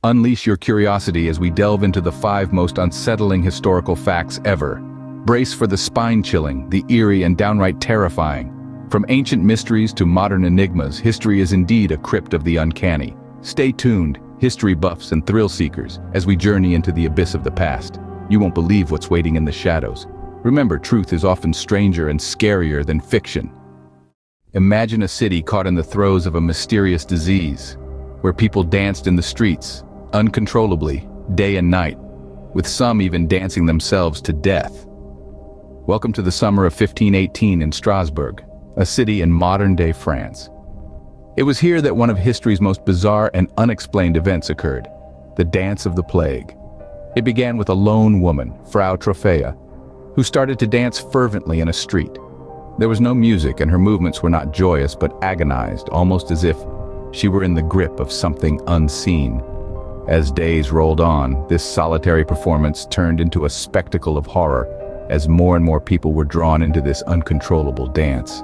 Unleash your curiosity as we delve into the 5 most unsettling historical facts ever. Brace for the spine-chilling, the eerie, and downright terrifying. From ancient mysteries to modern enigmas, history is indeed a crypt of the uncanny. Stay tuned, history buffs and thrill seekers, as we journey into the abyss of the past. You won't believe what's waiting in the shadows. Remember, truth is often stranger and scarier than fiction. Imagine a city caught in the throes of a mysterious disease, where people danced in the streets, uncontrollably, day and night, with some even dancing themselves to death. Welcome to the summer of 1518 in Strasbourg, a city in modern-day France. It was here that one of history's most bizarre and unexplained events occurred, the Dance of the Plague. It began with a lone woman, Frau Trophea, who started to dance fervently in a street. There was no music and her movements were not joyous but agonized, almost as if she were in the grip of something unseen. As days rolled on, this solitary performance turned into a spectacle of horror as more and more people were drawn into this uncontrollable dance.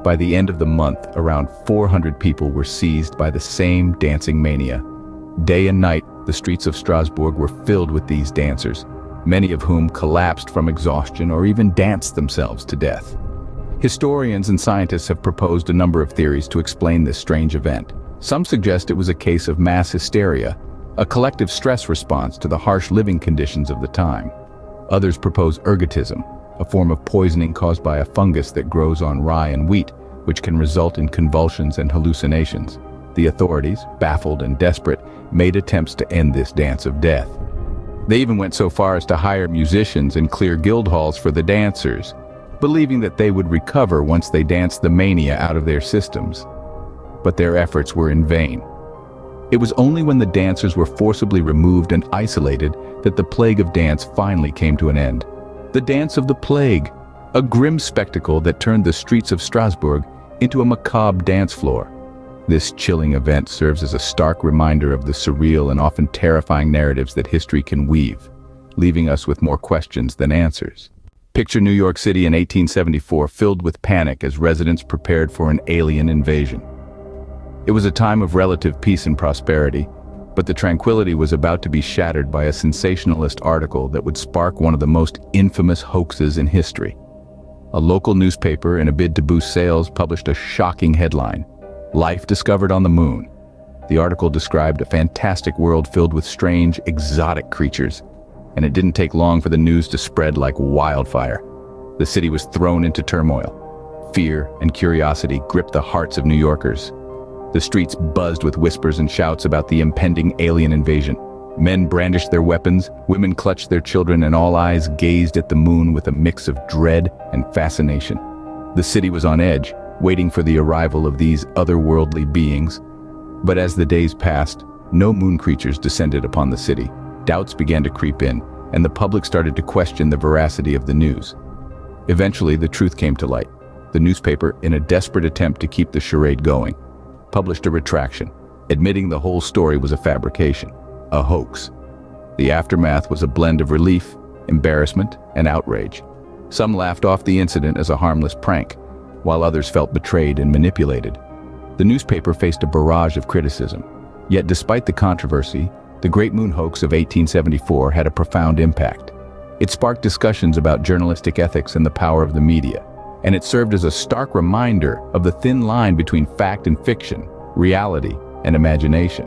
By the end of the month, around 400 people were seized by the same dancing mania. Day and night, the streets of Strasbourg were filled with these dancers, many of whom collapsed from exhaustion or even danced themselves to death. Historians and scientists have proposed a number of theories to explain this strange event. Some suggest it was a case of mass hysteria, a collective stress response to the harsh living conditions of the time. Others propose ergotism, a form of poisoning caused by a fungus that grows on rye and wheat, which can result in convulsions and hallucinations. The authorities, baffled and desperate, made attempts to end this dance of death. They even went so far as to hire musicians and clear guild halls for the dancers, believing that they would recover once they danced the mania out of their systems. But their efforts were in vain. It was only when the dancers were forcibly removed and isolated that the plague of dance finally came to an end. The Dance of the Plague, a grim spectacle that turned the streets of Strasbourg into a macabre dance floor. This chilling event serves as a stark reminder of the surreal and often terrifying narratives that history can weave, leaving us with more questions than answers. Picture New York City in 1874 filled with panic as residents prepared for an alien invasion. It was a time of relative peace and prosperity, but the tranquility was about to be shattered by a sensationalist article that would spark one of the most infamous hoaxes in history. A local newspaper, in a bid to boost sales, published a shocking headline: "Life discovered on the moon." The article described a fantastic world filled with strange, exotic creatures, and it didn't take long for the news to spread like wildfire. The city was thrown into turmoil. Fear and curiosity gripped the hearts of New Yorkers. The streets buzzed with whispers and shouts about the impending alien invasion. Men brandished their weapons, women clutched their children, and all eyes gazed at the moon with a mix of dread and fascination. The city was on edge, waiting for the arrival of these otherworldly beings. But as the days passed, no moon creatures descended upon the city. Doubts began to creep in, and the public started to question the veracity of the news. Eventually, the truth came to light. The newspaper, in a desperate attempt to keep the charade going, published a retraction, admitting the whole story was a fabrication, a hoax. The aftermath was a blend of relief, embarrassment, and outrage. Some laughed off the incident as a harmless prank, while others felt betrayed and manipulated. The newspaper faced a barrage of criticism. Yet despite the controversy, the Great Moon Hoax of 1874 had a profound impact. It sparked discussions about journalistic ethics and the power of the media, and it served as a stark reminder of the thin line between fact and fiction, reality and imagination.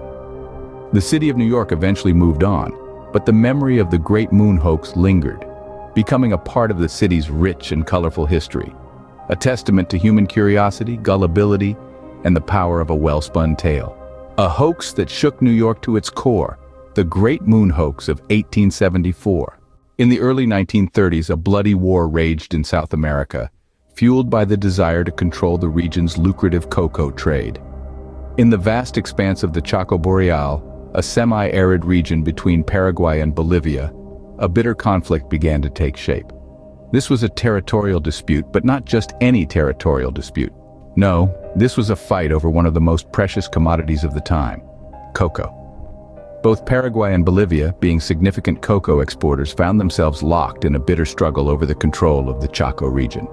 The city of New York eventually moved on, but the memory of the Great Moon Hoax lingered, becoming a part of the city's rich and colorful history, a testament to human curiosity, gullibility, and the power of a well-spun tale. A hoax that shook New York to its core, the Great Moon Hoax of 1874. In the early 1930s, a bloody war raged in South America, fueled by the desire to control the region's lucrative cocoa trade. In the vast expanse of the Chaco Boreal, a semi-arid region between Paraguay and Bolivia, a bitter conflict began to take shape. This was a territorial dispute, but not just any territorial dispute. No, this was a fight over one of the most precious commodities of the time: cocoa. Both Paraguay and Bolivia, being significant cocoa exporters, found themselves locked in a bitter struggle over the control of the Chaco region.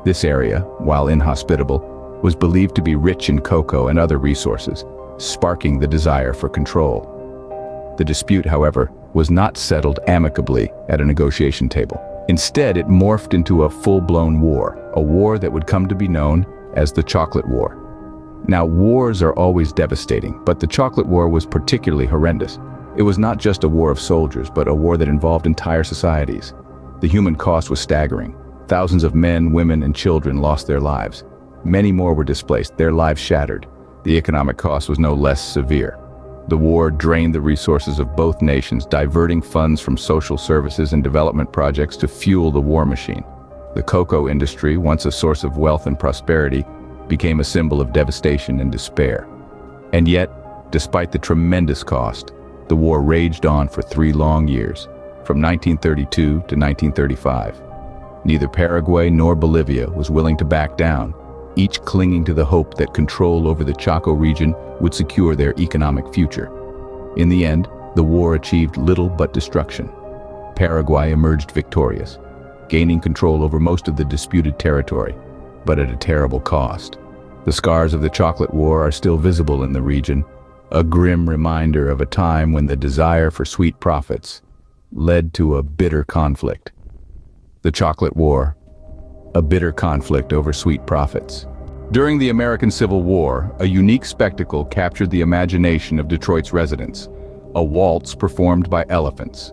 This area, while inhospitable, was believed to be rich in cocoa and other resources, sparking the desire for control. The dispute, however, was not settled amicably at a negotiation table. Instead, it morphed into a full-blown war, a war that would come to be known as the Chocolate War. Now, wars are always devastating, but the Chocolate War was particularly horrendous. It was not just a war of soldiers, but a war that involved entire societies. The human cost was staggering. Thousands of men, women, and children lost their lives. Many more were displaced, their lives shattered. The economic cost was no less severe. The war drained the resources of both nations, diverting funds from social services and development projects to fuel the war machine. The cocoa industry, once a source of wealth and prosperity, became a symbol of devastation and despair. And yet, despite the tremendous cost, the war raged on for 3 long years, from 1932 to 1935. Neither Paraguay nor Bolivia was willing to back down, each clinging to the hope that control over the Chaco region would secure their economic future. In the end, the war achieved little but destruction. Paraguay emerged victorious, gaining control over most of the disputed territory, but at a terrible cost. The scars of the Chocolate War are still visible in the region, a grim reminder of a time when the desire for sweet profits led to a bitter conflict. The Chocolate War, a bitter conflict over sweet profits. During the American Civil War, a unique spectacle captured the imagination of Detroit's residents, a waltz performed by elephants.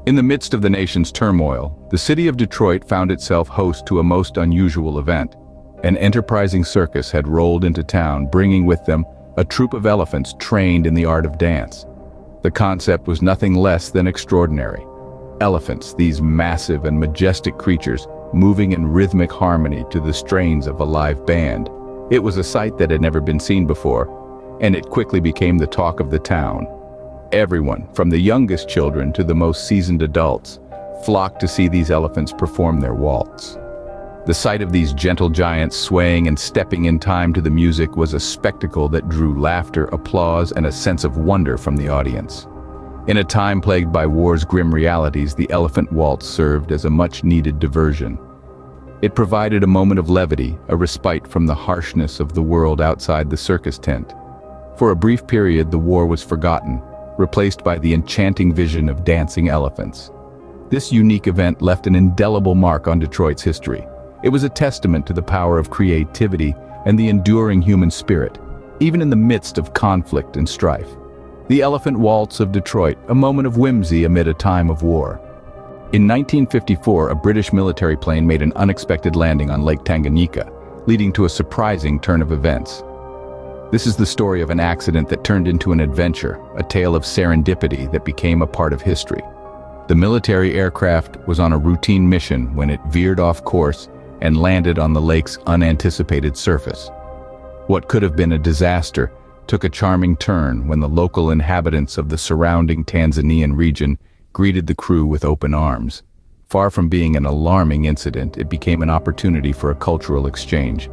In the midst of the nation's turmoil, the city of Detroit found itself host to a most unusual event. An enterprising circus had rolled into town, bringing with them a troupe of elephants trained in the art of dance. The concept was nothing less than extraordinary. Elephants, these massive and majestic creatures, moving in rhythmic harmony to the strains of a live band. It was a sight that had never been seen before, and it quickly became the talk of the town. Everyone, from the youngest children to the most seasoned adults, flocked to see these elephants perform their waltz. The sight of these gentle giants swaying and stepping in time to the music was a spectacle that drew laughter, applause, and a sense of wonder from the audience. In a time plagued by war's grim realities, the elephant waltz served as a much-needed diversion. It provided a moment of levity, a respite from the harshness of the world outside the circus tent. For a brief period, the war was forgotten, replaced by the enchanting vision of dancing elephants. This unique event left an indelible mark on Detroit's history. It was a testament to the power of creativity and the enduring human spirit, even in the midst of conflict and strife. The Elephant Waltz of Detroit, a moment of whimsy amid a time of war. In 1954, a British military plane made an unexpected landing on Lake Tanganyika, leading to a surprising turn of events. This is the story of an accident that turned into an adventure, a tale of serendipity that became a part of history. The military aircraft was on a routine mission when it veered off course and landed on the lake's unanticipated surface. What could have been a disaster took a charming turn when the local inhabitants of the surrounding Tanzanian region greeted the crew with open arms. Far from being an alarming incident, it became an opportunity for a cultural exchange.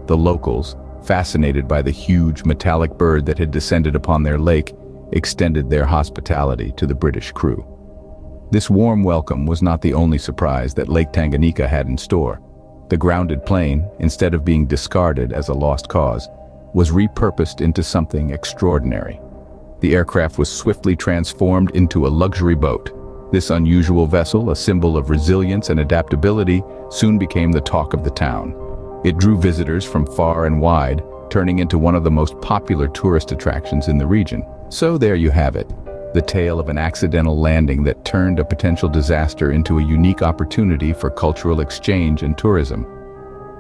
The locals, fascinated by the huge metallic bird that had descended upon their lake, extended their hospitality to the British crew. This warm welcome was not the only surprise that Lake Tanganyika had in store. The grounded plane, instead of being discarded as a lost cause, was repurposed into something extraordinary. The aircraft was swiftly transformed into a luxury boat. This unusual vessel, a symbol of resilience and adaptability, soon became the talk of the town. It drew visitors from far and wide, turning into one of the most popular tourist attractions in the region. So there you have it, the tale of an accidental landing that turned a potential disaster into a unique opportunity for cultural exchange and tourism.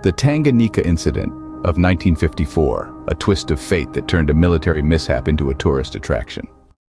The Tanganyika incident of 1954, a twist of fate that turned a military mishap into a tourist attraction.